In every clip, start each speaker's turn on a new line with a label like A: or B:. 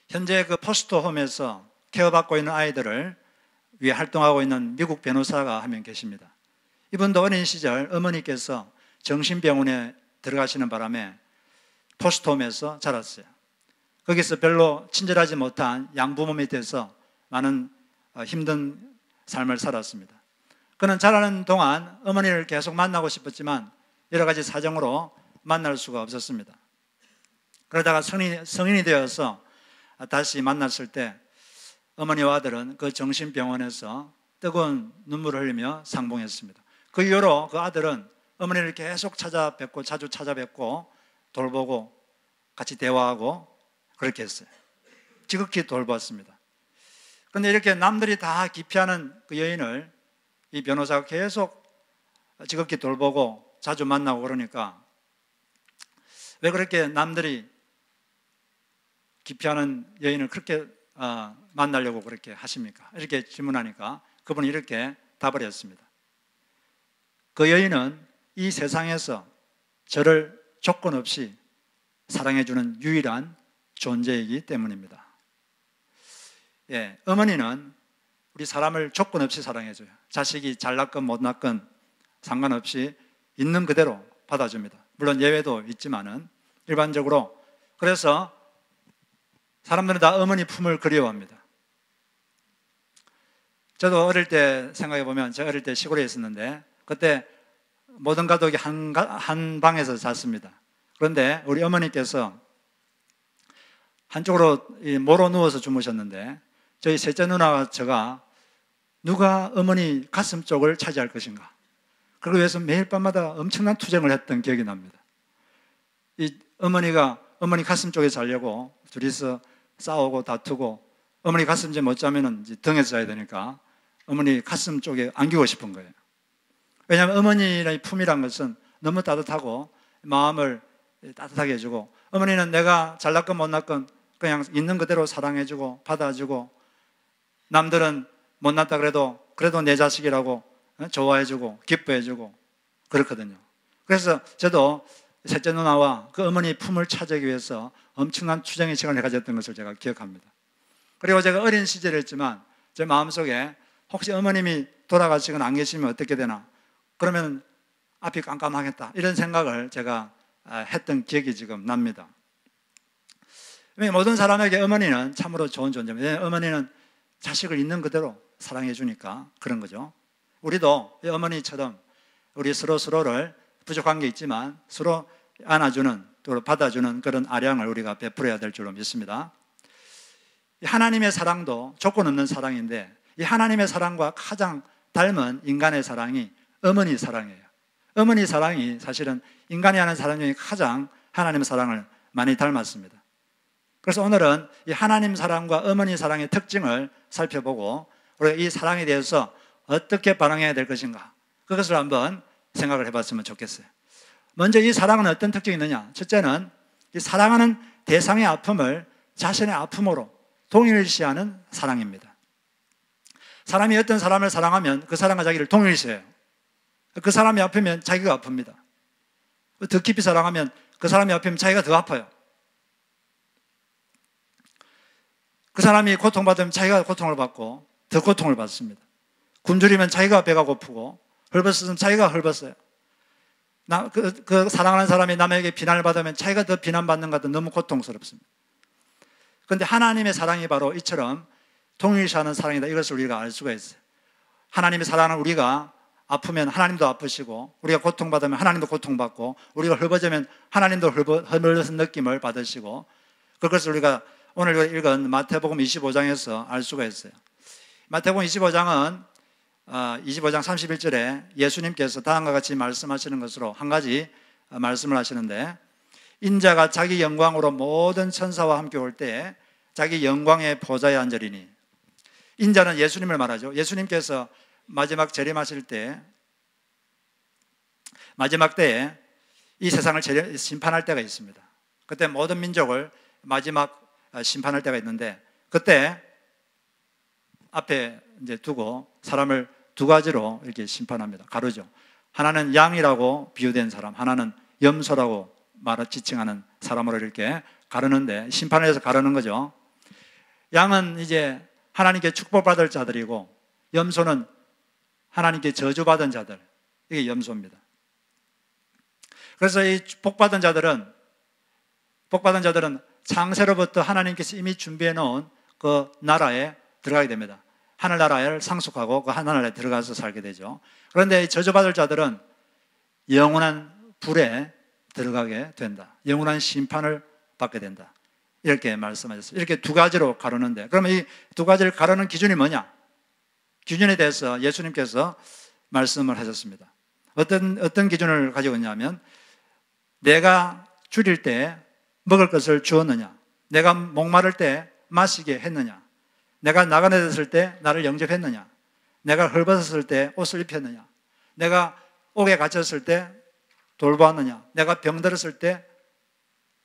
A: 현재 그 포스터홈에서 케어받고 있는 아이들을 위해 활동하고 있는 미국 변호사가 한 명 계십니다. 이분도 어린 시절 어머니께서 정신병원에 들어가시는 바람에 포스터홈에서 자랐어요. 거기서 별로 친절하지 못한 양부모 밑에서 많은 힘든 삶을 살았습니다. 그는 자라는 동안 어머니를 계속 만나고 싶었지만 여러 가지 사정으로 만날 수가 없었습니다. 그러다가 성인이 되어서 다시 만났을 때 어머니와 아들은 그 정신병원에서 뜨거운 눈물을 흘리며 상봉했습니다. 그 이후로 그 아들은 어머니를 계속 찾아뵙고 자주 찾아뵙고 돌보고 같이 대화하고 그렇게 했어요. 지극히 돌보았습니다. 그런데 이렇게 남들이 다 기피하는 그 여인을 이 변호사가 계속 지극히 돌보고 자주 만나고 그러니까 왜 그렇게 남들이 기피하는 여인을 그렇게 만나려고 그렇게 하십니까? 이렇게 질문하니까 그분이 이렇게 답을 했습니다. 그 여인은 이 세상에서 저를 조건 없이 사랑해주는 유일한 존재이기 때문입니다. 예, 어머니는 우리 사람을 조건 없이 사랑해줘요. 자식이 잘났건 못났건 상관없이 있는 그대로 받아줍니다. 물론 예외도 있지만은 일반적으로. 그래서 사람들은 다 어머니 품을 그리워합니다. 저도 어릴 때 생각해 보면 제가 어릴 때 시골에 있었는데 그때 모든 가족이 한 방에서 잤습니다. 그런데 우리 어머니께서 한쪽으로 모로 누워서 주무셨는데 저희 셋째 누나와 제가 누가 어머니 가슴 쪽을 차지할 것인가, 그러기 위해서 매일 밤마다 엄청난 투쟁을 했던 기억이 납니다. 이 어머니가 어머니 가슴 쪽에 자려고 둘이서 싸우고 다투고 어머니 가슴에 못 자면은 이제 등에서 자야 되니까 어머니 가슴 쪽에 안기고 싶은 거예요. 왜냐하면 어머니의 품이란 것은 너무 따뜻하고 마음을 따뜻하게 해주고, 어머니는 내가 잘났건 못났건 그냥 있는 그대로 사랑해주고 받아주고, 남들은 못났다 그래도 내 자식이라고 좋아해주고 기뻐해주고 그렇거든요. 그래서 저도 셋째 누나와 그 어머니 품을 차지하기 위해서 엄청난 투쟁의 시간을 가졌던 것을 제가 기억합니다. 그리고 제가 어린 시절이었지만 제 마음속에 혹시 어머님이 돌아가시거나 안 계시면 어떻게 되나, 그러면 앞이 깜깜하겠다, 이런 생각을 제가 했던 기억이 지금 납니다. 모든 사람에게 어머니는 참으로 좋은 존재입니다. 어머니는 자식을 있는 그대로 사랑해 주니까 그런 거죠. 우리도 어머니처럼 우리 서로를 부족한 게 있지만 서로 안아주는, 또 받아주는 그런 아량을 우리가 베풀어야 될 줄로 믿습니다. 하나님의 사랑도 조건 없는 사랑인데 이 하나님의 사랑과 가장 닮은 인간의 사랑이 어머니 사랑이에요. 어머니 사랑이 사실은 인간이 하는 사랑 중에 가장 하나님의 사랑을 많이 닮았습니다. 그래서 오늘은 이 하나님 사랑과 어머니 사랑의 특징을 살펴보고 우리가 이 사랑에 대해서 어떻게 반응해야 될 것인가, 그것을 한번 생각을 해봤으면 좋겠어요. 먼저 이 사랑은 어떤 특징이 있느냐? 첫째는 이 사랑하는 대상의 아픔을 자신의 아픔으로 동일시하는 사랑입니다. 사람이 어떤 사람을 사랑하면 그 사람과 자기를 동일시해요. 그 사람이 아프면 자기가 아픕니다. 더 깊이 사랑하면 그 사람이 아프면 자기가 더 아파요. 그 사람이 고통받으면 자기가 고통을 받고 더 고통을 받습니다. 굶주리면 자기가 배가 고프고 헐벗으면 자기가 헐벗어요. 그 사랑하는 사람이 남에게 비난을 받으면 자기가 더 비난받는 것 같아 너무 고통스럽습니다. 그런데 하나님의 사랑이 바로 이처럼 동일시하는 사랑이다, 이것을 우리가 알 수가 있어요. 하나님의 사랑은 우리가 아프면 하나님도 아프시고, 우리가 고통받으면 하나님도 고통받고, 우리가 헐벗으면 하나님도 헐벗은 느낌을 받으시고, 그것을 우리가 오늘 읽은 마태복음 25장에서 알 수가 있어요. 마태복음 25장은 25장 31절에 예수님께서 다음과 같이 말씀하시는 것으로 한 가지 말씀을 하시는데, 인자가 자기 영광으로 모든 천사와 함께 올 때에 자기 영광의 보좌에 앉으리니, 인자는 예수님을 말하죠. 예수님께서 마지막 재림하실 때, 마지막 때에 이 세상을 심판할 때가 있습니다. 그때 모든 민족을 마지막 심판할 때가 있는데, 그때 앞에 이제 두고 사람을 두 가지로 이렇게 심판합니다. 가르죠. 하나는 양이라고 비유된 사람, 하나는 염소라고 지칭하는 사람으로 이렇게 가르는데, 심판을 해서 가르는 거죠. 양은 이제 하나님께 축복받을 자들이고 염소는 하나님께 저주받은 자들, 이게 염소입니다. 그래서 이 복받은 자들은 창세로부터 하나님께서 이미 준비해 놓은 그 나라에 들어가게 됩니다. 하늘나라를 상속하고 그 하늘나라에 들어가서 살게 되죠. 그런데 이 저주받을 자들은 영원한 불에 들어가게 된다. 영원한 심판을 받게 된다. 이렇게 말씀하셨어요. 이렇게 두 가지로 가르는데, 그러면 이 두 가지를 가르는 기준이 뭐냐? 기준에 대해서 예수님께서 말씀을 하셨습니다. 어떤 기준을 가지고 있냐면, 내가 줄일 때 먹을 것을 주었느냐? 내가 목마를 때 마시게 했느냐? 내가 나가내렸을 때 나를 영접했느냐? 내가 헐벗었을 때 옷을 입혔느냐? 내가 옥에 갇혔을 때 돌보았느냐? 내가 병들었을 때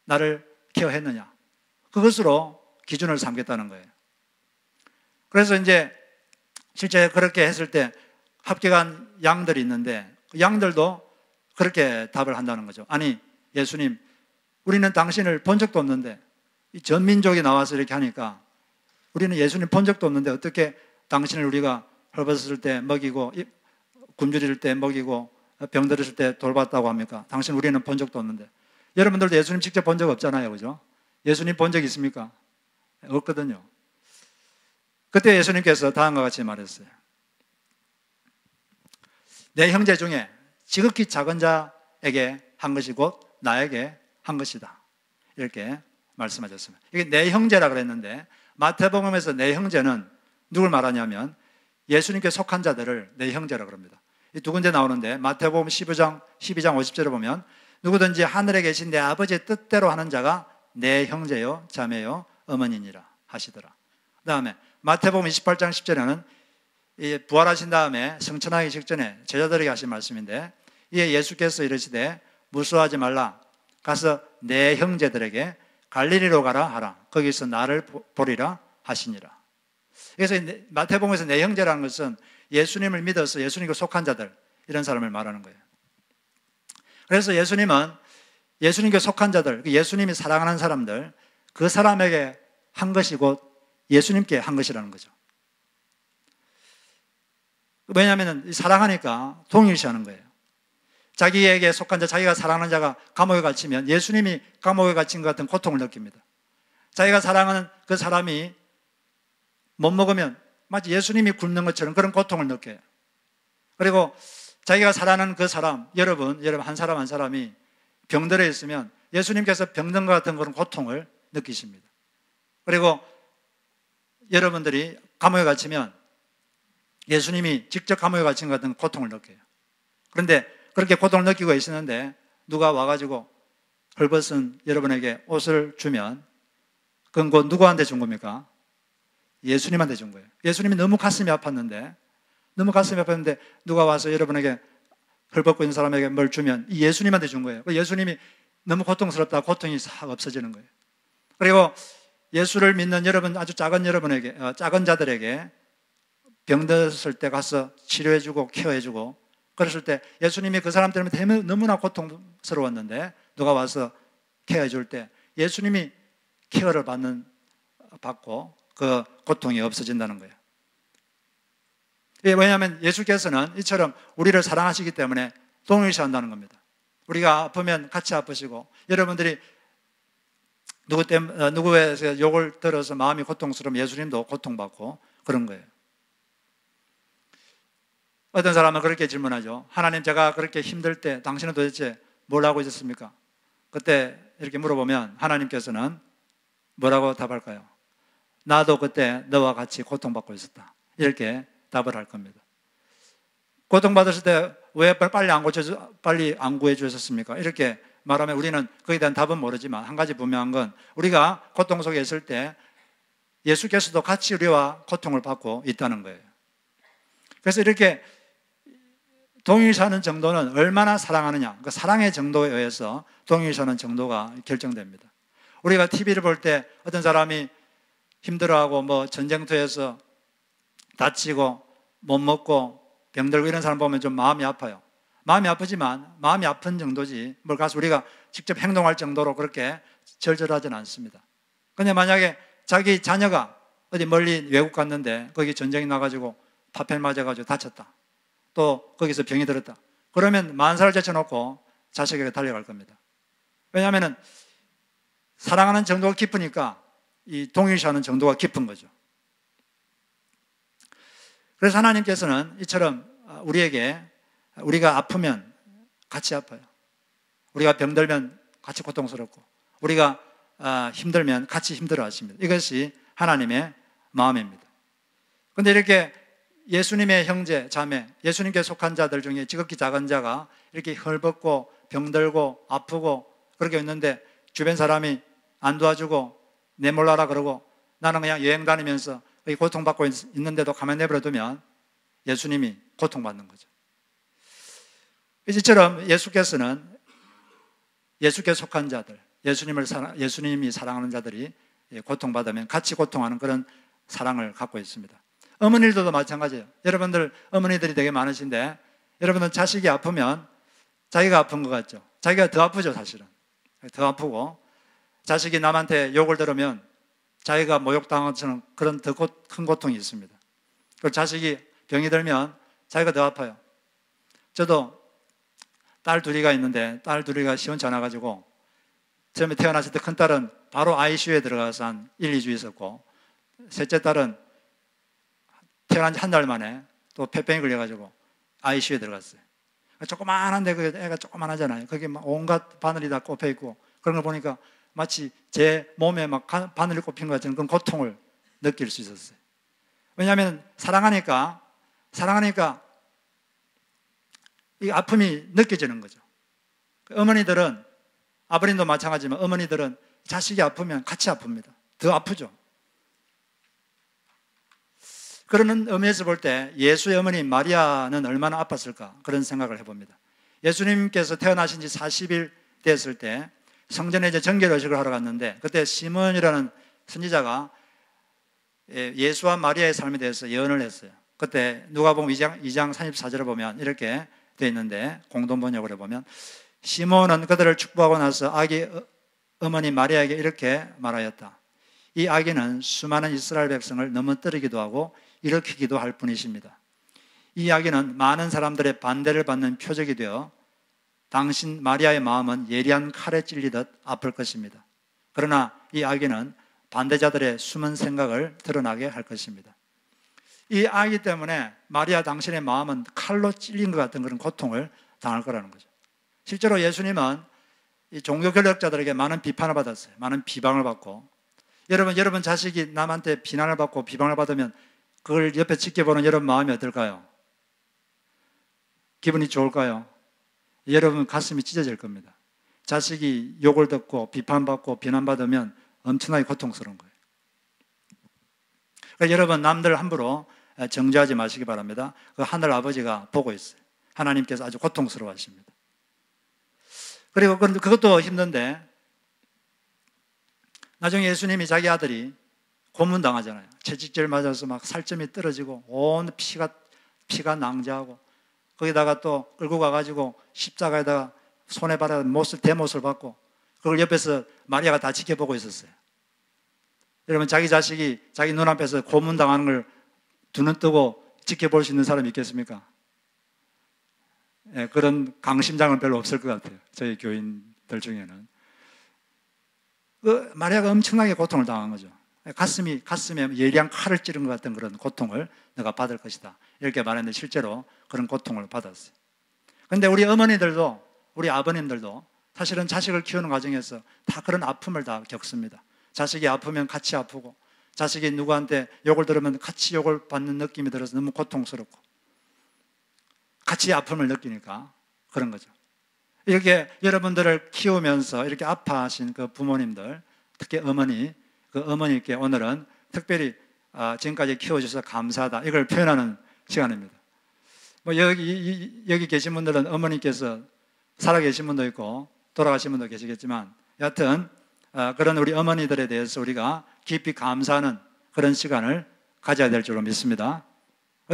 A: 나를 케어했느냐? 그것으로 기준을 삼겠다는 거예요. 그래서 이제 실제 그렇게 했을 때 합격한 양들이 있는데, 그 양들도 그렇게 답을 한다는 거죠. 아니, 예수님, 우리는 당신을 본 적도 없는데, 이 전 민족이 나와서 이렇게 하니까 우리는 예수님 본 적도 없는데 어떻게 당신을 우리가 헐벗었을 때 먹이고 굶주릴 때 먹이고 병들었을 때 돌봤다고 합니까? 당신 우리는 본 적도 없는데. 여러분들도 예수님 직접 본 적 없잖아요, 그죠? 예수님 본 적 있습니까? 없거든요. 그때 예수님께서 다음과 같이 말했어요. 내 형제 중에 지극히 작은 자에게 한 것이 곧 나에게 한 것이다. 이렇게 말씀하셨습니다. 이게 내 형제라 그랬는데, 마태복음에서 내 형제는 누굴 말하냐면 예수님께 속한 자들을 내 형제라 그럽니다. 이 두 군데 나오는데, 마태복음 12장 50절에 보면 누구든지 하늘에 계신 내 아버지의 뜻대로 하는 자가 내 형제요 자매요 어머니니라 하시더라. 그 다음에 마태복음 28장 10절에는 부활하신 다음에 성천하기 직전에 제자들에게 하신 말씀인데, 이에 예수께서 이르시되 무수하지 말라, 가서 내 형제들에게 갈릴리로 가라 하라. 거기서 나를 보리라 하시니라. 그래서 마태복음에서 내 형제라는 것은 예수님을 믿어서 예수님께 속한 자들, 이런 사람을 말하는 거예요. 그래서 예수님은 예수님께 속한 자들, 예수님이 사랑하는 사람들, 그 사람에게 한 것이 곧 예수님께 한 것이라는 거죠. 왜냐하면 사랑하니까 동일시하는 거예요. 자기에게 속한 자, 자기가 사랑하는 자가 감옥에 갇히면 예수님이 감옥에 갇힌 것 같은 고통을 느낍니다. 자기가 사랑하는 그 사람이 못 먹으면 마치 예수님이 굶는 것처럼 그런 고통을 느껴요. 그리고 자기가 사랑하는 그 사람, 여러분 한 사람 한 사람이 병들어 있으면 예수님께서 병든 것 같은 그런 고통을 느끼십니다. 그리고 여러분들이 감옥에 갇히면 예수님이 직접 감옥에 갇힌 것 같은 고통을 느껴요. 그런데 그렇게 고통을 느끼고 있었는데 누가 와가지고 헐벗은 여러분에게 옷을 주면 그건 곧 누구한테 준 겁니까? 예수님한테 준 거예요. 예수님이 너무 가슴이 아팠는데 누가 와서 여러분에게 헐벗고 있는 사람에게 뭘 주면 이 예수님한테 준 거예요. 예수님이 너무 고통스럽다, 고통이 싹 없어지는 거예요. 그리고 예수를 믿는 여러분, 아주 작은 여러분에게, 작은 자들에게 병들었을 때 가서 치료해주고 케어해주고 그랬을 때 예수님이 그 사람 때문에 너무나 고통스러웠는데 누가 와서 케어해줄 때 예수님이 케어를 받고 그 고통이 없어진다는 거예요. 왜냐하면 예수께서는 이처럼 우리를 사랑하시기 때문에 동일시한다는 겁니다. 우리가 아프면 같이 아프시고, 여러분들이 누구에서 욕을 들어서 마음이 고통스러우면 예수님도 고통받고 그런 거예요. 어떤 사람은 그렇게 질문하죠. 하나님, 제가 그렇게 힘들 때 당신은 도대체 뭘 하고 있었습니까? 그때 이렇게 물어보면 하나님께서는 뭐라고 답할까요? 나도 그때 너와 같이 고통받고 있었다. 이렇게 답을 할 겁니다. 고통받았을 때 왜 빨리 안 구해 주셨습니까? 이렇게 말하면 우리는 거기에 대한 답은 모르지만 한 가지 분명한 건 우리가 고통 속에 있을 때 예수께서도 같이 우리와 고통을 받고 있다는 거예요. 그래서 이렇게 동일시하는 정도는 얼마나 사랑하느냐, 그 사랑의 정도에 의해서 동일시하는 정도가 결정됩니다. 우리가 TV를 볼 때 어떤 사람이 힘들어하고 전쟁터에서 다치고 못 먹고 병들고 이런 사람 보면 좀 마음이 아파요. 마음이 아프지만 마음이 아픈 정도지 뭘 가서 우리가 직접 행동할 정도로 그렇게 절절하지는 않습니다. 근데 만약에 자기 자녀가 어디 멀리 외국 갔는데 거기 전쟁이 나가지고 파편 맞아가지고 다쳤다. 또 거기서 병이 들었다. 그러면 만사를 제쳐놓고 자식에게 달려갈 겁니다. 왜냐하면 사랑하는 정도가 깊으니까 이 동일시하는 정도가 깊은 거죠. 그래서 하나님께서는 이처럼 우리에게 우리가 아프면 같이 아파요. 우리가 병들면 같이 고통스럽고 우리가 힘들면 같이 힘들어 하십니다. 이것이 하나님의 마음입니다. 그런데 이렇게 예수님의 형제, 자매, 예수님께 속한 자들 중에 지극히 작은 자가 이렇게 헐벗고 병들고 아프고 그렇게 있는데 주변 사람이 안 도와주고 내몰라라 그러고 나는 그냥 여행 다니면서 고통받고 있는데도 가만히 내버려두면 예수님이 고통받는 거죠. 이처럼 예수께서는 예수께 속한 자들, 예수님이 사랑하는 자들이 고통받으면 같이 고통하는 그런 사랑을 갖고 있습니다. 어머니들도 마찬가지예요. 여러분들 어머니들이 되게 많으신데 여러분들 자식이 아프면 자기가 아픈 것 같죠? 자기가 더 아프죠, 사실은. 더 아프고 자식이 남한테 욕을 들으면 자기가 모욕당한 것처럼 그런 더 큰 고통이 있습니다. 그리고 자식이 병이 들면 자기가 더 아파요. 저도 딸 둘이가 있는데 딸 둘이가 시원치 않아가지고 처음에 태어났을 때 큰 딸은 바로 ICU에 들어가서 한 1, 2주 있었고 셋째 딸은 태어난 지 한 달 만에 또 폐병이 걸려가지고 ICU에 들어갔어요. 조그만한데 그 애가 조그만하잖아요. 거기 막 온갖 바늘이 다 꼽혀 있고 그런 걸 보니까 마치 제 몸에 막 바늘이 꼽힌 것 같은 그런 고통을 느낄 수 있었어요. 왜냐하면 사랑하니까 이 아픔이 느껴지는 거죠. 어머니들은, 아버님도 마찬가지지만 어머니들은 자식이 아프면 같이 아픕니다. 더 아프죠. 그런 의미에서 볼 때 예수의 어머니 마리아는 얼마나 아팠을까 그런 생각을 해봅니다. 예수님께서 태어나신 지 40일 됐을 때 성전에 이제 정결의식을 하러 갔는데 그때 시몬이라는 선지자가 예수와 마리아의 삶에 대해서 예언을 했어요. 그때 누가복음 2장 34절을 보면 이렇게 되어 있는데 공동 번역으로 보면 시몬은 그들을 축복하고 나서 아기 어머니 마리아에게 이렇게 말하였다. 이 아기는 수많은 이스라엘 백성을 넘어뜨리기도 하고 일으키기도 할 뿐이십니다. 이 아기는 많은 사람들의 반대를 받는 표적이 되어 당신 마리아의 마음은 예리한 칼에 찔리듯 아플 것입니다. 그러나 이 아기는 반대자들의 숨은 생각을 드러나게 할 것입니다. 이 아기 때문에 마리아 당신의 마음은 칼로 찔린 것 같은 그런 고통을 당할 거라는 거죠. 실제로 예수님은 이 종교 권력자들에게 많은 비판을 받았어요. 많은 비방을 받고 여러분 자식이 남한테 비난을 받고 비방을 받으면 그걸 옆에 지켜보는 여러분 마음이 어떨까요? 기분이 좋을까요? 여러분 가슴이 찢어질 겁니다. 자식이 욕을 듣고 비판받고 비난받으면 엄청나게 고통스러운 거예요. 그러니까 여러분 남들 함부로 정죄하지 마시기 바랍니다. 그 하늘 아버지가 보고 있어요. 하나님께서 아주 고통스러워 하십니다. 그리고 그것도 힘든데 나중에 예수님이 자기 아들이 고문당하잖아요. 채찍질 맞아서 막 살점이 떨어지고 온 피가 낭자하고 거기다가 또 끌고 가가지고 십자가에다가 손에 받아 대못을 받고 그걸 옆에서 마리아가 다 지켜보고 있었어요. 여러분 자기 자식이 자기 눈앞에서 고문당하는 걸 두 눈 뜨고 지켜볼 수 있는 사람이 있겠습니까? 예, 그런 강심장은 별로 없을 것 같아요. 저희 교인들 중에는. 마리아가 엄청나게 고통을 당한 거죠. 가슴에 예리한 칼을 찌른 것 같은 그런 고통을 내가 받을 것이다. 이렇게 말했는데 실제로 그런 고통을 받았어요. 그런데 우리 어머니들도 우리 아버님들도 사실은 자식을 키우는 과정에서 다 그런 아픔을 다 겪습니다. 자식이 아프면 같이 아프고 자식이 누구한테 욕을 들으면 같이 욕을 받는 느낌이 들어서 너무 고통스럽고 같이 아픔을 느끼니까 그런 거죠. 이렇게 여러분들을 키우면서 이렇게 아파하신 그 부모님들, 특히 어머니, 그 어머니께 오늘은 특별히 지금까지 키워주셔서 감사하다 이걸 표현하는 시간입니다. 뭐 여기 계신 분들은 어머니께서 살아계신 분도 있고 돌아가신 분도 계시겠지만 여하튼 그런 우리 어머니들에 대해서 우리가 깊이 감사하는 그런 시간을 가져야 될 줄로 믿습니다.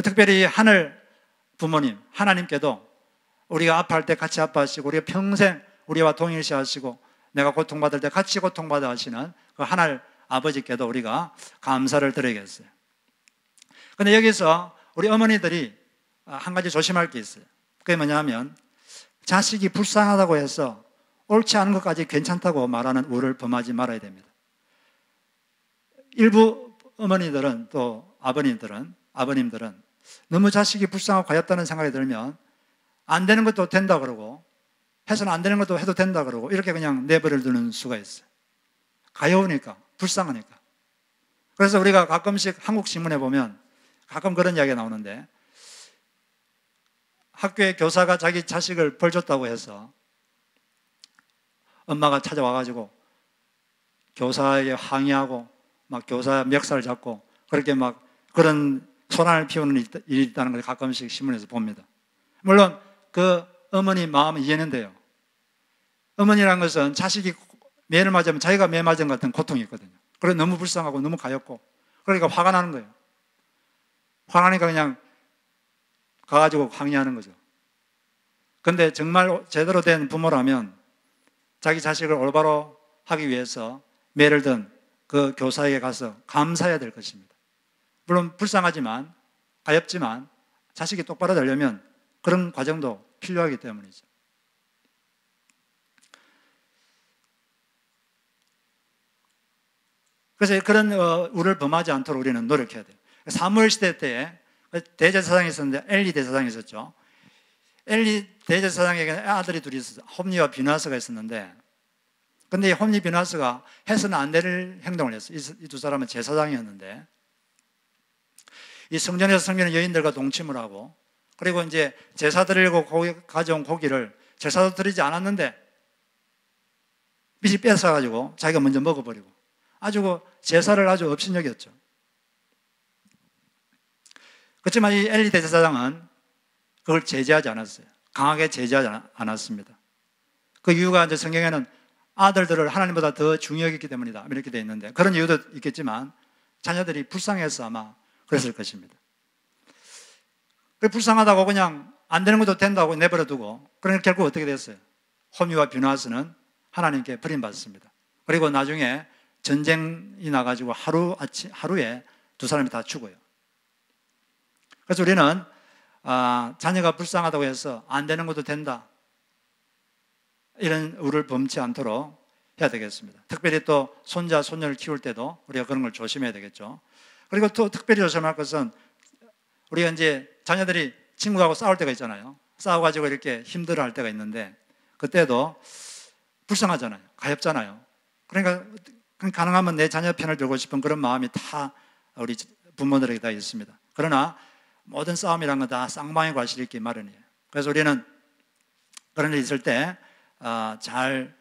A: 특별히 하늘 부모님, 하나님께도 우리가 아파할 때 같이 아파하시고 우리가 평생 우리와 동일시하시고 내가 고통받을 때 같이 고통받아 하시는 그 하늘 아버지께도 우리가 감사를 드려야겠어요. 근데 여기서 우리 어머니들이 한 가지 조심할 게 있어요. 그게 뭐냐면 자식이 불쌍하다고 해서 옳지 않은 것까지 괜찮다고 말하는 우를 범하지 말아야 됩니다. 일부 어머니들은 또 아버님들은 너무 자식이 불쌍하고 가엾다는 생각이 들면 안 되는 것도 된다 그러고 해서는 안 되는 것도 해도 된다 그러고 이렇게 그냥 내버려 두는 수가 있어요. 가여우니까, 불쌍하니까. 그래서 우리가 가끔씩 한국 신문에 보면 가끔 그런 이야기가 나오는데 학교에 교사가 자기 자식을 벌 줬다고 해서 엄마가 찾아와가지고 교사에게 항의하고 막 교사 멱살 잡고 그렇게 막 그런 소란을 피우는 일이 있다는 걸 가끔씩 신문에서 봅니다. 물론 그 어머니 마음은 이해는 돼요. 어머니라는 것은 자식이 매를 맞으면 자기가 매 맞은 것 같은 고통이 있거든요. 그래서 너무 불쌍하고 너무 가엾고 그러니까 화가 나는 거예요. 화나니까 그냥 가가지고 항의하는 거죠. 근데 정말 제대로 된 부모라면 자기 자식을 올바로 하기 위해서 매를 든 그 교사에게 가서 감사해야 될 것입니다. 물론 불쌍하지만 가엾지만 자식이 똑바로 되려면 그런 과정도 필요하기 때문이죠. 그래서 그런 우를 범하지 않도록 우리는 노력해야 돼요. 사무엘 시대 때에 대제사장이 있었는데 엘리 대제사장이 있었죠. 엘리 대제사장에게 아들이 둘이 있었어요. 홈리와 비누아스가 있었는데 근데 이 홈리 비누아스가 해서는 안 될 행동을 했어요. 이 두 사람은 제사장이었는데 이 성전에서 섬기는 여인들과 동침을 하고 그리고 이제 제사 드리고 가져온 고기를 제사도 드리지 않았는데 미리 뺏어가지고 자기가 먼저 먹어버리고 아주 제사를 아주 업신여겼죠. 그렇지만 이 엘리 대제사장은 그걸 제재하지 않았어요. 강하게 제재하지 않았습니다. 그 이유가 이제 성경에는 아들들을 하나님보다 더 중요하기 때문이다 이렇게 되어 있는데 그런 이유도 있겠지만 자녀들이 불쌍해서 아마 그랬을 것입니다. 불쌍하다고 그냥 안 되는 것도 된다고 내버려 두고 그러니까 결국 어떻게 됐어요? 홈리와 비누아스는 하나님께 버림받습니다. 그리고 나중에 전쟁이 나가지고 하루에 두 사람이 다 죽어요. 그래서 우리는 자녀가 불쌍하다고 해서 안 되는 것도 된다 이런 우를 범치 않도록 해야 되겠습니다. 특별히 또 손자, 손녀를 키울 때도 우리가 그런 걸 조심해야 되겠죠. 그리고 또 특별히 조심할 것은 우리가 이제 자녀들이 친구하고 싸울 때가 있잖아요. 싸워가지고 이렇게 힘들어할 때가 있는데 그때도 불쌍하잖아요. 가엾잖아요. 그러니까 가능하면 내 자녀 편을 들고 싶은 그런 마음이 다 우리 부모들에게 다 있습니다. 그러나 모든 싸움이란 건 다 쌍방의 과실이 있기 마련이에요. 그래서 우리는 그런 일이 있을 때 잘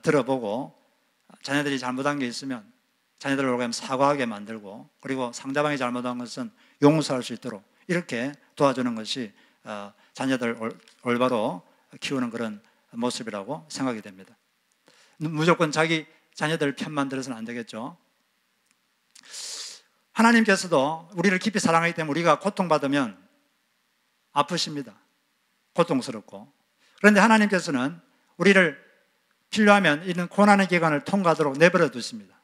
A: 들어보고 자녀들이 잘못한 게 있으면 자녀들을 올바로 사과하게 만들고 그리고 상대방이 잘못한 것은 용서할 수 있도록 이렇게 도와주는 것이 자녀들 올바로 키우는 그런 모습이라고 생각이 됩니다. 무조건 자기 자녀들 편만 들어서는 안 되겠죠. 하나님께서도 우리를 깊이 사랑하기 때문에 우리가 고통받으면 아프십니다. 고통스럽고. 그런데 하나님께서는 우리를 필요하면 이런 고난의 기간을 통과하도록 내버려 두십니다.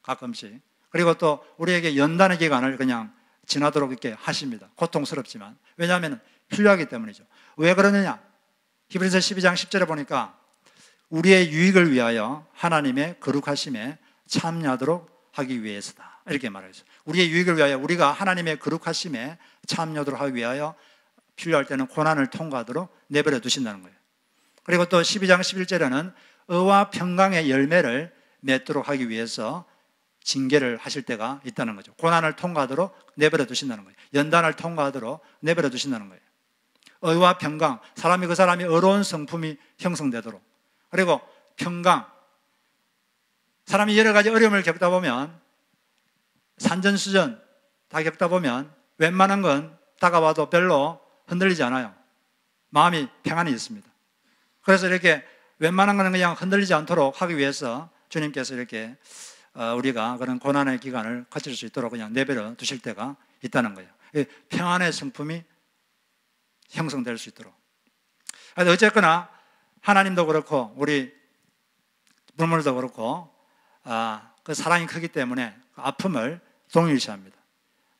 A: 가끔씩. 그리고 또 우리에게 연단의 기간을 그냥 지나도록 이렇게 하십니다. 고통스럽지만. 왜냐하면 필요하기 때문이죠. 왜 그러느냐? 히브리서 12장 10절에 보니까 우리의 유익을 위하여 하나님의 거룩하심에 참여하도록 하기 위해서다. 이렇게 말하죠. 우리의 유익을 위하여 우리가 하나님의 거룩하심에 참여하도록 하기 위하여 필요할 때는 고난을 통과하도록 내버려 두신다는 거예요. 그리고 또 12장 11절에는 의와 평강의 열매를 맺도록 하기 위해서 징계를 하실 때가 있다는 거죠. 고난을 통과하도록 내버려 두신다는 거예요. 연단을 통과하도록 내버려 두신다는 거예요. 의와 평강, 그 사람이 의로운 성품이 형성되도록. 그리고 평강, 사람이 여러 가지 어려움을 겪다 보면 산전수전 다 겪다 보면 웬만한 건 다가와도 별로 흔들리지 않아요. 마음이 평안이 있습니다. 그래서 이렇게 웬만한 거는 그냥 흔들리지 않도록 하기 위해서 주님께서 이렇게 우리가 그런 고난의 기간을 거칠 수 있도록 그냥 내버려 두실 때가 있다는 거예요. 평안의 성품이 형성될 수 있도록. 어쨌거나 하나님도 그렇고 우리 부모들도 그렇고 그 사랑이 크기 때문에 그 아픔을 동일시합니다.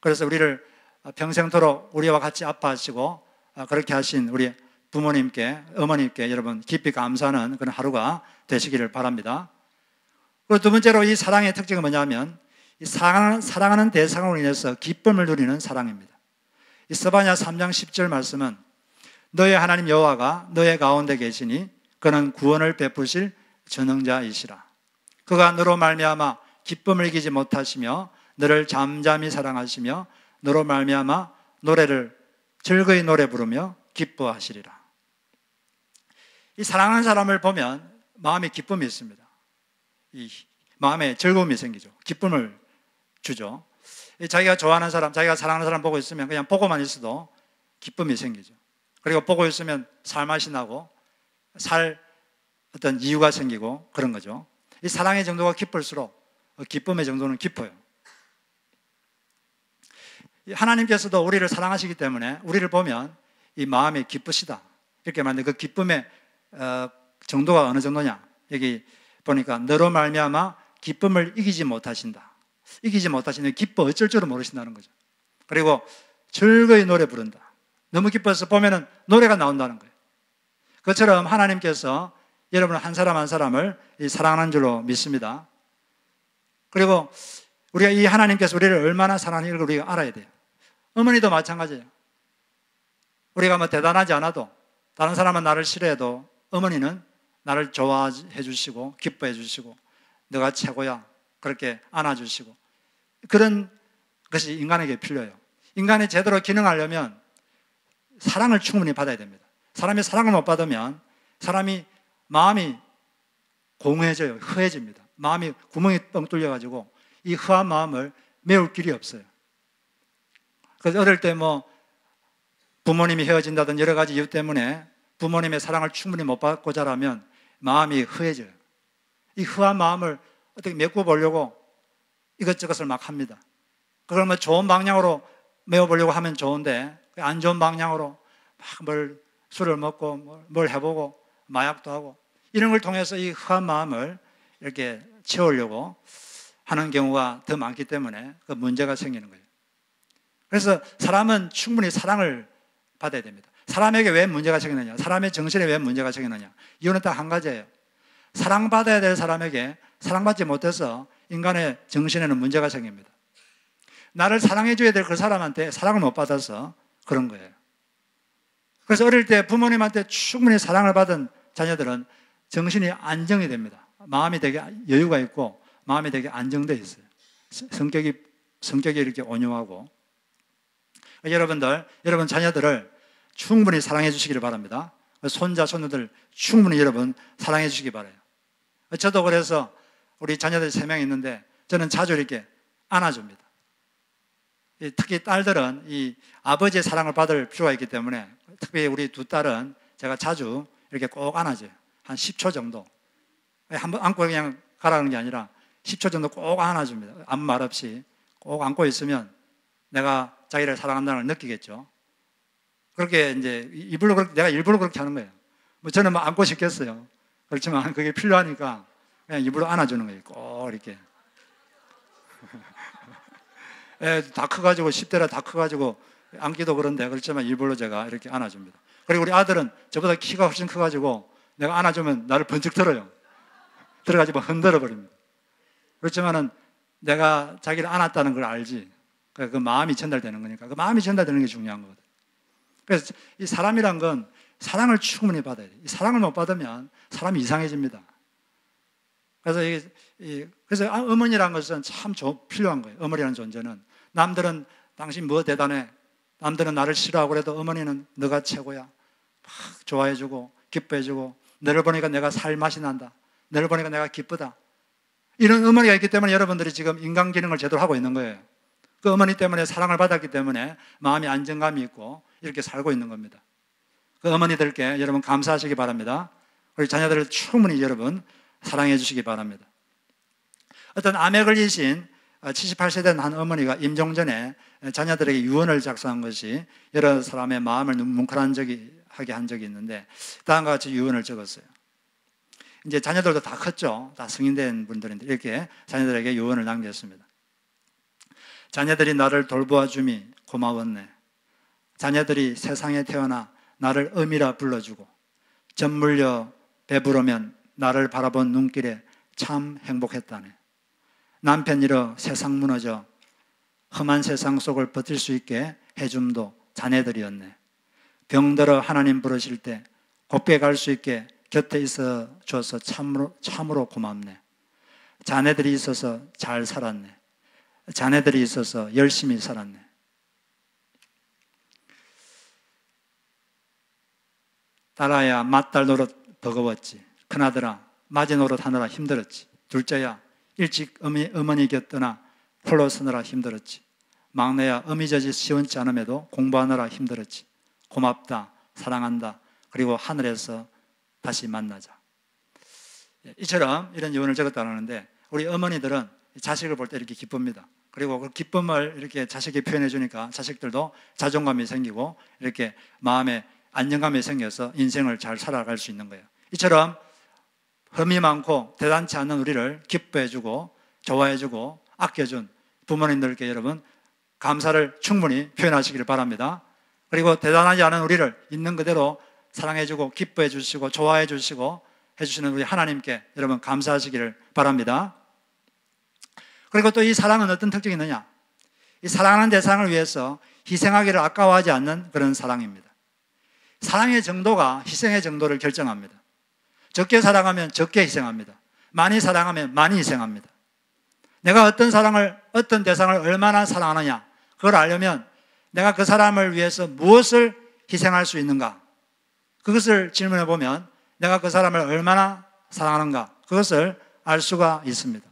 A: 그래서 우리를 평생토록 우리와 같이 아파하시고 그렇게 하신 우리 부모님께, 어머님께 여러분 깊이 감사하는 그런 하루가 되시기를 바랍니다. 그리고 두 번째로 이 사랑의 특징은 뭐냐면 이 사랑하는 대상으로 인해서 기쁨을 누리는 사랑입니다. 이 스바냐 3장 10절 말씀은 너의 하나님 여호와가 너의 가운데 계시니 그는 구원을 베푸실 전능자이시라. 그가 너로 말미암아 기쁨을 이기지 못하시며 너를 잠잠히 사랑하시며 너로 말미암아 노래를 즐거이 노래 부르며 기뻐하시리라. 이 사랑하는 사람을 보면 마음에 기쁨이 있습니다. 이 마음에 즐거움이 생기죠. 기쁨을 주죠. 자기가 좋아하는 사람, 자기가 사랑하는 사람 보고 있으면 그냥 보고만 있어도 기쁨이 생기죠. 그리고 보고 있으면 살맛이 나고 어떤 이유가 생기고 그런 거죠. 이 사랑의 정도가 깊을수록 기쁨의 정도는 깊어요. 하나님께서도 우리를 사랑하시기 때문에 우리를 보면 이 마음이 기쁘시다 이렇게 말하는데 그 기쁨의 정도가 어느 정도냐, 여기 보니까 너로 말미암아 기쁨을 이기지 못하신다. 이기지 못하시는 기뻐 어쩔 줄을 모르신다는 거죠. 그리고 즐거이 노래 부른다. 너무 기뻐서 보면은 노래가 나온다는 거예요. 그처럼 하나님께서 여러분 한 사람 한 사람을 사랑하는 줄로 믿습니다. 그리고 우리가 이 하나님께서 우리를 얼마나 사랑하는 걸 우리가 알아야 돼요. 어머니도 마찬가지예요. 우리가 뭐 대단하지 않아도 다른 사람은 나를 싫어해도 어머니는 나를 좋아해 주시고 기뻐해 주시고 너가 최고야 그렇게 안아주시고 그런 것이 인간에게 필요해요. 인간이 제대로 기능하려면 사랑을 충분히 받아야 됩니다. 사람이 사랑을 못 받으면 사람이 마음이 공허해져요. 허해집니다. 마음이 구멍이 뻥 뚫려가지고 이 허한 마음을 메울 길이 없어요. 그래서 어릴 때 뭐 부모님이 헤어진다든 여러 가지 이유 때문에 부모님의 사랑을 충분히 못 받고 자라면 마음이 허해져요. 이 허한 마음을 어떻게 메꿔보려고 이것저것을 막 합니다. 그걸 뭐 좋은 방향으로 메워보려고 하면 좋은데 안 좋은 방향으로 막 술을 먹고 뭘 해보고 마약도 하고 이런 걸 통해서 이 허한 마음을 이렇게 채우려고 하는 경우가 더 많기 때문에 그 문제가 생기는 거예요. 그래서 사람은 충분히 사랑을 받아야 됩니다. 사람에게 왜 문제가 생기느냐, 사람의 정신에 왜 문제가 생기느냐, 이유는 딱 한 가지예요. 사랑받아야 될 사람에게 사랑받지 못해서 인간의 정신에는 문제가 생깁니다. 나를 사랑해줘야 될 그 사람한테 사랑을 못 받아서 그런 거예요. 그래서 어릴 때 부모님한테 충분히 사랑을 받은 자녀들은 정신이 안정이 됩니다. 마음이 되게 여유가 있고 마음이 되게 안정되어 있어요. 성격이 이렇게 온유하고. 여러분 자녀들을 충분히 사랑해 주시기를 바랍니다. 손자, 손녀들 충분히 여러분 사랑해 주시기 바라요. 저도 그래서 우리 자녀들 3명 있는데 저는 자주 이렇게 안아줍니다. 특히 딸들은 이 아버지의 사랑을 받을 필요가 있기 때문에 특히 우리 2딸은 제가 자주 이렇게 꼭 안아줘요. 한 10초 정도. 한번 안고 그냥 가라는 게 아니라 10초 정도 꼭 안아줍니다. 아무 말 없이 꼭 안고 있으면 내가 자기를 사랑한다는 걸 느끼겠죠. 그렇게 이제 내가 일부러 그렇게 하는 거예요. 뭐 저는 뭐 안고 싶겠어요. 그렇지만 그게 필요하니까 그냥 일부러 안아주는 거예요. 꼭 이렇게. 다 커가지고 10대라 다 커가지고 안기도 그런데 그렇지만 일부러 제가 이렇게 안아줍니다. 그리고 우리 아들은 저보다 키가 훨씬 커가지고 내가 안아주면 나를 번쩍 들어요. 들어가지고 흔들어 버립니다. 그렇지만은 내가 자기를 안았다는 걸 알지. 그 마음이 전달되는 거니까 그 마음이 전달되는 게 중요한 거거든. 그래서 이 사람이란 건 사랑을 충분히 받아야 돼. 이 사랑을 못 받으면 사람이 이상해집니다. 그래서 어머니라는 것은 참 필요한 거예요. 어머니라는 존재는 남들은 당신 뭐 대단해. 남들은 나를 싫어하고 그래도 어머니는 너가 최고야. 막 좋아해주고 기뻐해주고 너를 보니까 내가 살 맛이 난다. 너를 보니까 내가 기쁘다. 이런 어머니가 있기 때문에 여러분들이 지금 인간 기능을 제대로 하고 있는 거예요. 그 어머니 때문에 사랑을 받았기 때문에 마음이 안정감이 있고 이렇게 살고 있는 겁니다. 그 어머니들께 여러분 감사하시기 바랍니다. 우리 자녀들을 충분히 여러분 사랑해 주시기 바랍니다. 어떤 암에 걸리신 78세 된 한 어머니가 임종 전에 자녀들에게 유언을 작성한 것이 여러 사람의 마음을 뭉클하게 한 적이 있는데 다음과 같이 유언을 적었어요. 이제 자녀들도 다 컸죠. 다 성인된 분들인데 이렇게 자녀들에게 유언을 남겼습니다. 자녀들이 나를 돌보아 줌이 고마웠네. 자녀들이 세상에 태어나 나를 어미라 불러주고 젖 물려 배부르면 나를 바라본 눈길에 참 행복했다네. 남편 잃어 세상 무너져 험한 세상 속을 버틸 수 있게 해줌도 자네들이었네. 병들어 하나님 부르실 때 곱게 갈 수 있게 곁에 있어 줘서 참으로 고맙네. 자네들이 있어서 잘 살았네. 자네들이 있어서 열심히 살았네. 딸아야 맏딸 노릇 버거웠지. 큰아들아 맞이 노릇 하느라 힘들었지. 둘째야 일찍 어머니 곁 떠나 홀로 서느라 힘들었지. 막내야 어미젖이 시원치 않음에도 공부하느라 힘들었지. 고맙다, 사랑한다, 그리고 하늘에서 다시 만나자. 이처럼 이런 유언을 적었다는데 우리 어머니들은 자식을 볼 때 이렇게 기쁩니다. 그리고 그 기쁨을 이렇게 자식이 표현해 주니까 자식들도 자존감이 생기고 이렇게 마음에 안정감이 생겨서 인생을 잘 살아갈 수 있는 거예요. 이처럼 흠이 많고 대단치 않은 우리를 기뻐해 주고 좋아해 주고 아껴준 부모님들께 여러분 감사를 충분히 표현하시기를 바랍니다. 그리고 대단하지 않은 우리를 있는 그대로 사랑해 주고 기뻐해 주시고 좋아해 주시고 해주시는 우리 하나님께 여러분 감사하시기를 바랍니다. 그리고 또 이 사랑은 어떤 특징이 있느냐? 이 사랑하는 대상을 위해서 희생하기를 아까워하지 않는 그런 사랑입니다. 사랑의 정도가 희생의 정도를 결정합니다. 적게 사랑하면 적게 희생합니다. 많이 사랑하면 많이 희생합니다. 내가 어떤 대상을 얼마나 사랑하느냐, 그걸 알려면 내가 그 사람을 위해서 무엇을 희생할 수 있는가, 그것을 질문해 보면 내가 그 사람을 얼마나 사랑하는가, 그것을 알 수가 있습니다.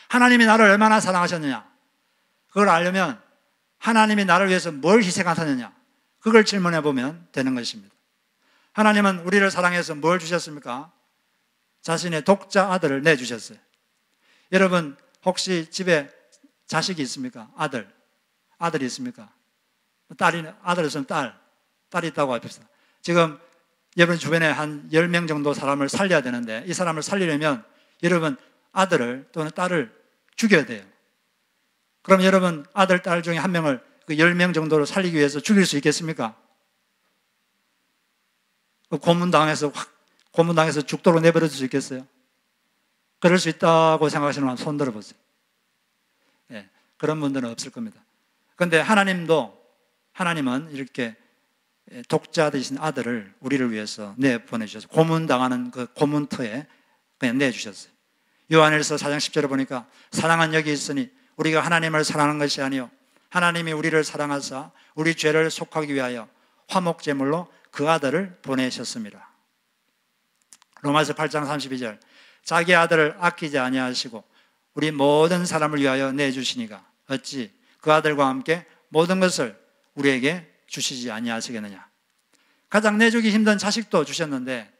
A: 하나님이 나를 얼마나 사랑하셨느냐, 그걸 알려면 하나님이 나를 위해서 뭘 희생하셨느냐, 그걸 질문해 보면 되는 것입니다. 하나님은 우리를 사랑해서 뭘 주셨습니까? 자신의 독자 아들을 내주셨어요. 여러분 혹시 집에 자식이 있습니까? 아들이 있습니까? 아들 있으면 딸이 있다고 합시다. 지금 여러분 주변에 한 10명 정도 사람을 살려야 되는데 이 사람을 살리려면 여러분 아들을 또는 딸을 죽여야 돼요. 그럼 여러분 아들, 딸 중에 한 명을 그 10명 정도를 살리기 위해서 죽일 수 있겠습니까? 고문당해서 죽도록 내버려 둘 수 있겠어요? 그럴 수 있다고 생각하시는 분 손 들어보세요. 예, 그런 분들은 없을 겁니다. 그런데 하나님은 이렇게 독자 되신 아들을 우리를 위해서 내보내주셔서 고문당하는 그 고문터에 그냥 내주셨어요. 요한일서 4장 10절에 보니까 사랑은 여기 있으니 우리가 하나님을 사랑하는 것이 아니요 하나님이 우리를 사랑하사 우리 죄를 속하기 위하여 화목제물로 그 아들을 보내셨습니다. 로마서 8장 32절 자기 아들을 아끼지 아니하시고 우리 모든 사람을 위하여 내주시니가 어찌 그 아들과 함께 모든 것을 우리에게 주시지 아니하시겠느냐. 가장 내주기 힘든 자식도 주셨는데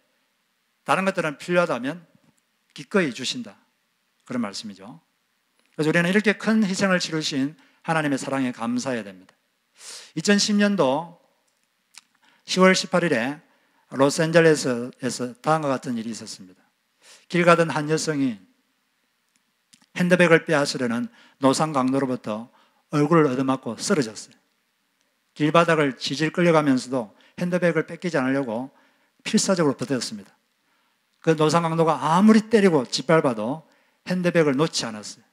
A: 다른 것들은 필요하다면 기꺼이 주신다, 그런 말씀이죠. 그래서 우리는 이렇게 큰 희생을 치르신 하나님의 사랑에 감사해야 됩니다. 2010년도 10월 18일에 로스앤젤레스에서 다음과 같은 일이 있었습니다. 길 가던 한 여성이 핸드백을 빼앗으려는 노상 강도로부터 얼굴을 얻어맞고 쓰러졌어요. 길바닥을 지질 끌려가면서도 핸드백을 뺏기지 않으려고 필사적으로 버텼습니다. 그 노상 강도가 아무리 때리고 짓밟아도 핸드백을 놓지 않았어요.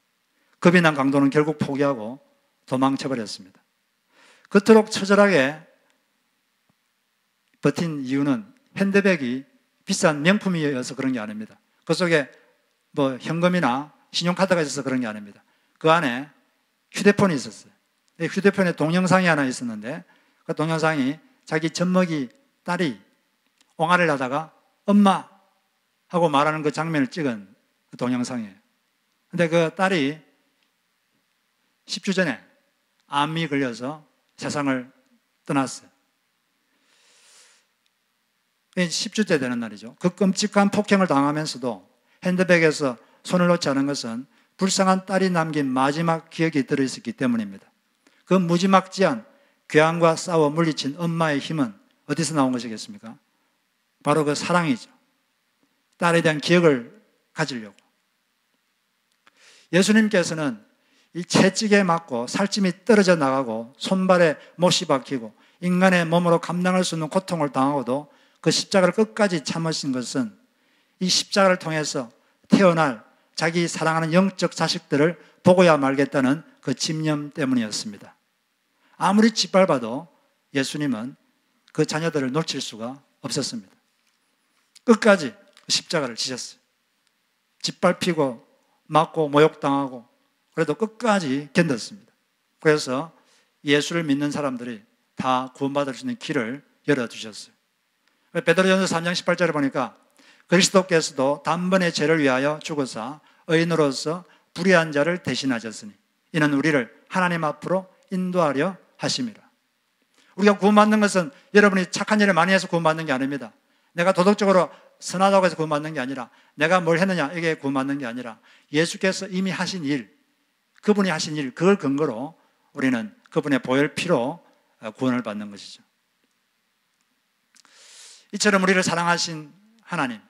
A: 겁이 난 강도는 결국 포기하고 도망쳐버렸습니다. 그토록 처절하게 버틴 이유는 핸드백이 비싼 명품이어서 그런 게 아닙니다. 그 속에 뭐 현금이나 신용카드가 있어서 그런 게 아닙니다. 그 안에 휴대폰이 있었어요. 휴대폰에 동영상이 하나 있었는데 그 동영상이 자기 젖먹이 딸이 옹알이를 하다가 엄마 하고 말하는 그 장면을 찍은 그 동영상이에요. 근데 그 딸이 10주 전에 암이 걸려서 세상을 떠났어요. 10주째 되는 날이죠. 그 끔찍한 폭행을 당하면서도 핸드백에서 손을 놓지 않은 것은 불쌍한 딸이 남긴 마지막 기억이 들어있었기 때문입니다. 그 무지막지한 괴한과 싸워 물리친 엄마의 힘은 어디서 나온 것이겠습니까? 바로 그 사랑이죠. 딸에 대한 기억을 가지려고. 예수님께서는 이 채찍에 맞고 살찜이 떨어져 나가고 손발에 못이 박히고 인간의 몸으로 감당할 수 없는 고통을 당하고도 그 십자가를 끝까지 참으신 것은 이 십자가를 통해서 태어날 자기 사랑하는 영적 자식들을 보고야 말겠다는 그 집념 때문이었습니다. 아무리 짓밟아도 예수님은 그 자녀들을 놓칠 수가 없었습니다. 끝까지 십자가를 지셨어요. 짓밟히고 맞고 모욕당하고 그래도 끝까지 견뎠습니다. 그래서 예수를 믿는 사람들이 다 구원받을 수 있는 길을 열어주셨어요. 베드로전서 3장 18절에 보니까 그리스도께서도 단번에 죄를 위하여 죽으사 의인으로서 불의한 자를 대신하셨으니 이는 우리를 하나님 앞으로 인도하려 하심이라. 우리가 구원받는 것은 여러분이 착한 일을 많이 해서 구원받는 게 아닙니다. 내가 도덕적으로 선하다고 해서 구원받는 게 아니라 내가 뭘 했느냐 이게 구원받는 게 아니라 예수께서 이미 하신 일, 그분이 하신 일, 그걸 근거로 우리는 그분의 보혈 피로 구원을 받는 것이죠. 이처럼 우리를 사랑하신 하나님,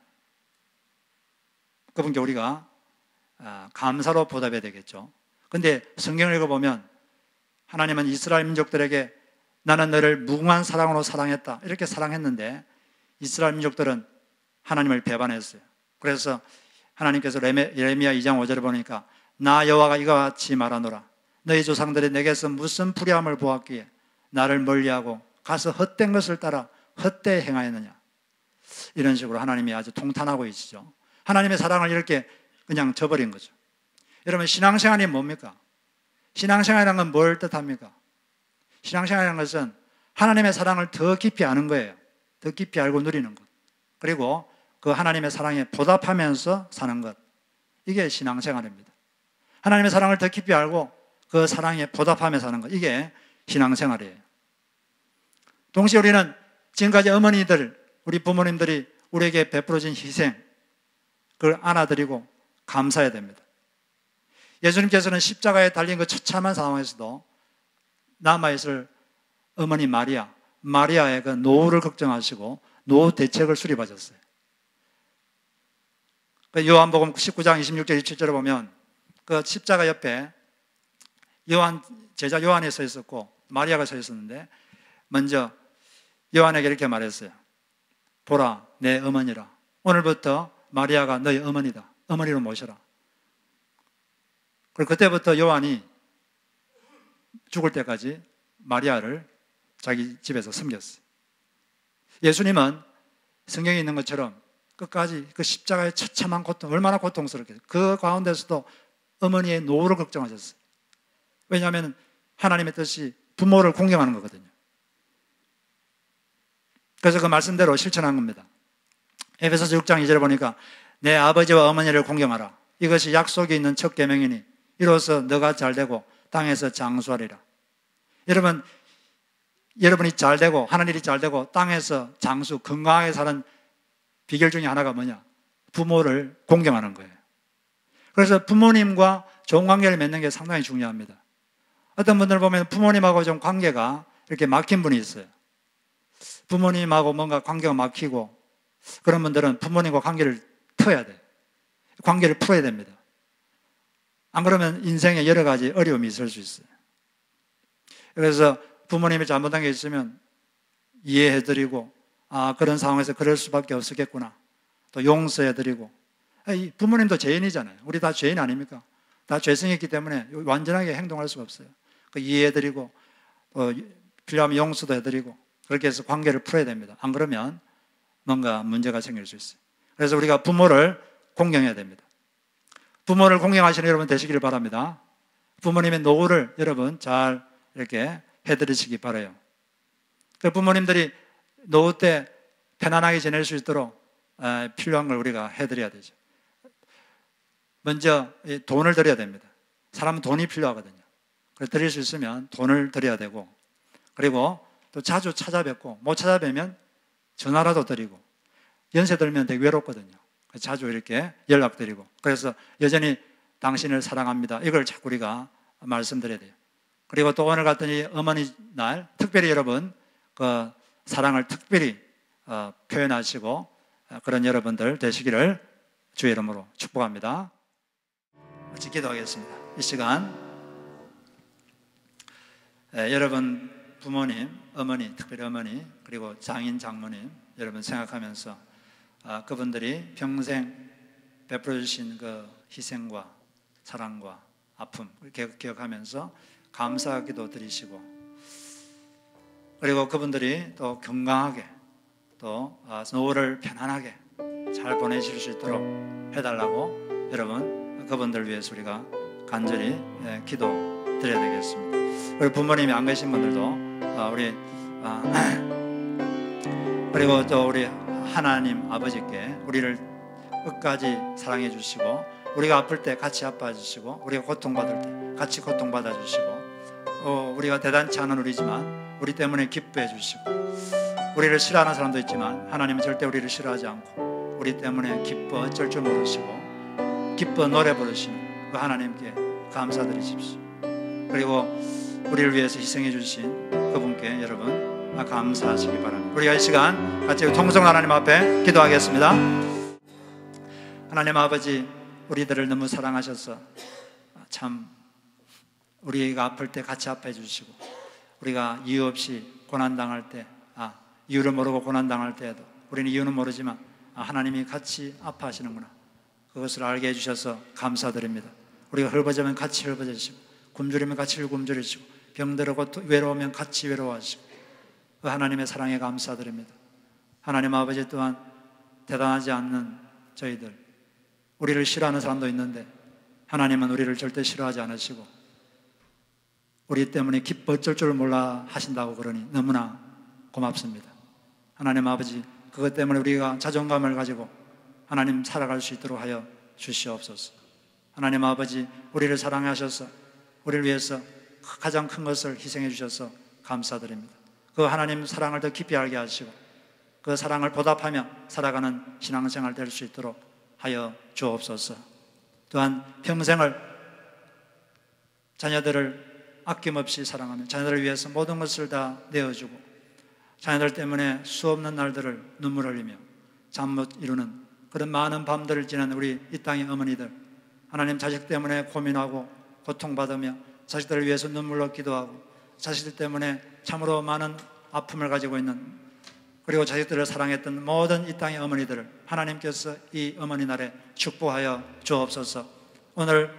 A: 그분께 우리가 감사로 보답해야 되겠죠. 그런데 성경을 읽어보면 하나님은 이스라엘 민족들에게 나는 너를 무궁한 사랑으로 사랑했다 이렇게 사랑했는데 이스라엘 민족들은 하나님을 배반했어요. 그래서 하나님께서 예레미야 2장 5절에 보니까 나 여호와가 이와 같이 말하노라 너희 조상들이 내게서 무슨 불의함을 보았기에 나를 멀리하고 가서 헛된 것을 따라 헛되이 행하였느냐. 이런 식으로 하나님이 아주 통탄하고 계시죠. 하나님의 사랑을 이렇게 그냥 저버린 거죠. 여러분 신앙생활이 뭡니까? 신앙생활이라는 건 뭘 뜻합니까? 신앙생활이라는 것은 하나님의 사랑을 더 깊이 아는 거예요. 더 깊이 알고 누리는 것. 그리고 그 하나님의 사랑에 보답하면서 사는 것. 이게 신앙생활입니다. 하나님의 사랑을 더 깊이 알고 그 사랑에 보답하며 사는 것. 이게 신앙생활이에요. 동시에 우리는 지금까지 어머니들, 우리 부모님들이 우리에게 베풀어진 희생, 그걸 안아드리고 감사해야 됩니다. 예수님께서는 십자가에 달린 그 처참한 상황에서도 남아있을 어머니 마리아의 그 노후를 걱정하시고 노후 대책을 수립하셨어요. 그 요한복음 19장 26절 27절에 보면 그 십자가 옆에 제자 요한이 서 있었고 마리아가 서 있었는데 먼저 요한에게 이렇게 말했어요. 보라 내 어머니라. 오늘부터 마리아가 너의 어머니다. 어머니로 모셔라. 그리고 그때부터 요한이 죽을 때까지 마리아를 자기 집에서 섬겼어요. 예수님은 성경에 있는 것처럼 끝까지 그 십자가의 처참한 고통, 얼마나 고통스럽게 그 가운데서도 어머니의 노후를 걱정하셨어요. 왜냐하면 하나님의 뜻이 부모를 공경하는 거거든요. 그래서 그 말씀대로 실천한 겁니다. 에베소서 6장 2절에 보니까 내 아버지와 어머니를 공경하라. 이것이 약속이 있는 첫 계명이니 이로써 너가 잘되고 땅에서 장수하리라. 여러분이 잘되고 하나님이 잘되고 땅에서 장수 건강하게 사는 비결 중에 하나가 뭐냐? 부모를 공경하는 거예요. 그래서 부모님과 좋은 관계를 맺는 게 상당히 중요합니다. 어떤 분들 보면 부모님하고 좀 관계가 이렇게 막힌 분이 있어요. 부모님하고 뭔가 관계가 막히고 그런 분들은 부모님과 관계를 터야 돼요. 관계를 풀어야 됩니다. 안 그러면 인생에 여러 가지 어려움이 있을 수 있어요. 그래서 부모님이 잘못한 게 있으면 이해해드리고 그런 상황에서 그럴 수밖에 없었겠구나. 또 용서해드리고. 부모님도 죄인이잖아요. 우리 다 죄인 아닙니까? 다 죄성했기 때문에 완전하게 행동할 수가 없어요. 이해해드리고 필요하면 용서도 해드리고 그렇게 해서 관계를 풀어야 됩니다. 안 그러면 뭔가 문제가 생길 수 있어요. 그래서 우리가 부모를 공경해야 됩니다. 부모를 공경하시는 여러분 되시기를 바랍니다. 부모님의 노후를 여러분 잘 이렇게 해드리시기 바라요. 그 부모님들이 노후 때 편안하게 지낼 수 있도록 필요한 걸 우리가 해드려야 되죠. 먼저 돈을 드려야 됩니다. 사람은 돈이 필요하거든요. 그래서 드릴 수 있으면 돈을 드려야 되고 그리고 또 자주 찾아뵙고 못 찾아뵈면 전화라도 드리고 연세 들면 되게 외롭거든요. 자주 이렇게 연락드리고 그래서 여전히 당신을 사랑합니다. 이걸 자꾸 우리가 말씀드려야 돼요. 그리고 또 오늘 같은 이 어머니 날 특별히 여러분 그 사랑을 특별히 표현하시고 그런 여러분들 되시기를 주의 이름으로 축복합니다. 같이 기도하겠습니다. 이 시간 여러분 부모님, 어머니, 특별히 어머니, 그리고 장인, 장모님 여러분 생각하면서 그분들이 평생 베풀어 주신 그 희생과 사랑과 아픔 기억하면서 감사하기도 드리시고, 그리고 그분들이 또 건강하게 또 노후를 편안하게 잘 보내실 수 있도록 해달라고 여러분 그분들 위해서 우리가 간절히 기도 드려야 되겠습니다. 우리 부모님이 안 계신 분들도 그리고 또 우리 하나님 아버지께 우리를 끝까지 사랑해 주시고, 우리가 아플 때 같이 아파 주시고, 우리가 고통받을 때 같이 고통받아 주시고, 우리가 대단치 않은 우리지만 우리 때문에 기뻐해 주시고, 우리를 싫어하는 사람도 있지만 하나님은 절대 우리를 싫어하지 않고 우리 때문에 기뻐 어쩔 줄 모르시고 기뻐 노래 부르시는 그 하나님께 감사드리십시오. 그리고 우리를 위해서 희생해 주신 그분께 여러분 감사하시기 바랍니다. 우리가 이 시간 같이 통성 하나님 앞에 기도하겠습니다. 하나님 아버지, 우리들을 너무 사랑하셔서 참 우리가 아플 때 같이 아파해 주시고, 우리가 이유 없이 고난당할 때, 이유를 모르고 고난당할 때에도 우리는 이유는 모르지만 하나님이 같이 아파하시는구나, 그것을 알게 해주셔서 감사드립니다. 우리가 헐벗으면 같이 헐벗으시고, 굶주리면 같이 굶주리시고, 병들고 외로우면 같이 외로워하시고, 그 하나님의 사랑에 감사드립니다. 하나님 아버지 또한 대단하지 않는 저희들, 우리를 싫어하는 사람도 있는데 하나님은 우리를 절대 싫어하지 않으시고 우리 때문에 기뻐 어쩔 줄 몰라 하신다고 그러니 너무나 고맙습니다. 하나님 아버지, 그것 때문에 우리가 자존감을 가지고 하나님 살아갈 수 있도록 하여 주시옵소서. 하나님 아버지, 우리를 사랑하셔서 우리를 위해서 가장 큰 것을 희생해 주셔서 감사드립니다. 그 하나님 사랑을 더 깊이 알게 하시고 그 사랑을 보답하며 살아가는 신앙생활 될 수 있도록 하여 주옵소서. 또한 평생을 자녀들을 아낌없이 사랑하며 자녀들을 위해서 모든 것을 다 내어주고, 자녀들 때문에 수없는 날들을 눈물 흘리며 잠 못 이루는 그런 많은 밤들을 지낸 우리 이 땅의 어머니들, 하나님 자식 때문에 고민하고 고통받으며 자식들을 위해서 눈물로 기도하고 자식들 때문에 참으로 많은 아픔을 가지고 있는, 그리고 자식들을 사랑했던 모든 이 땅의 어머니들을 하나님께서 이 어머니 날에 축복하여 주옵소서. 오늘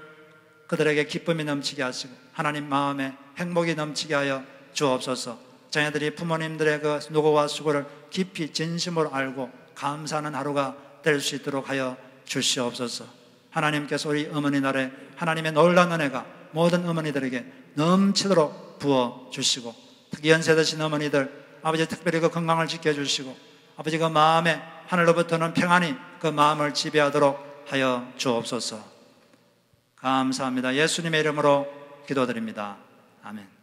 A: 그들에게 기쁨이 넘치게 하시고 하나님 마음에 행복이 넘치게 하여 주옵소서. 자녀들이 부모님들의 그 노고와 수고를 깊이 진심으로 알고 감사하는 하루가 될 수 있도록 하여 주시옵소서. 하나님께서 우리 어머니 날에 하나님의 놀라운 은혜가 모든 어머니들에게 넘치도록 부어주시고, 특히 연세 드신 어머니들 아버지 특별히 그 건강을 지켜주시고, 아버지 그 마음에 하늘로부터는 평안이 그 마음을 지배하도록 하여 주옵소서. 감사합니다. 예수님의 이름으로 기도드립니다. 아멘.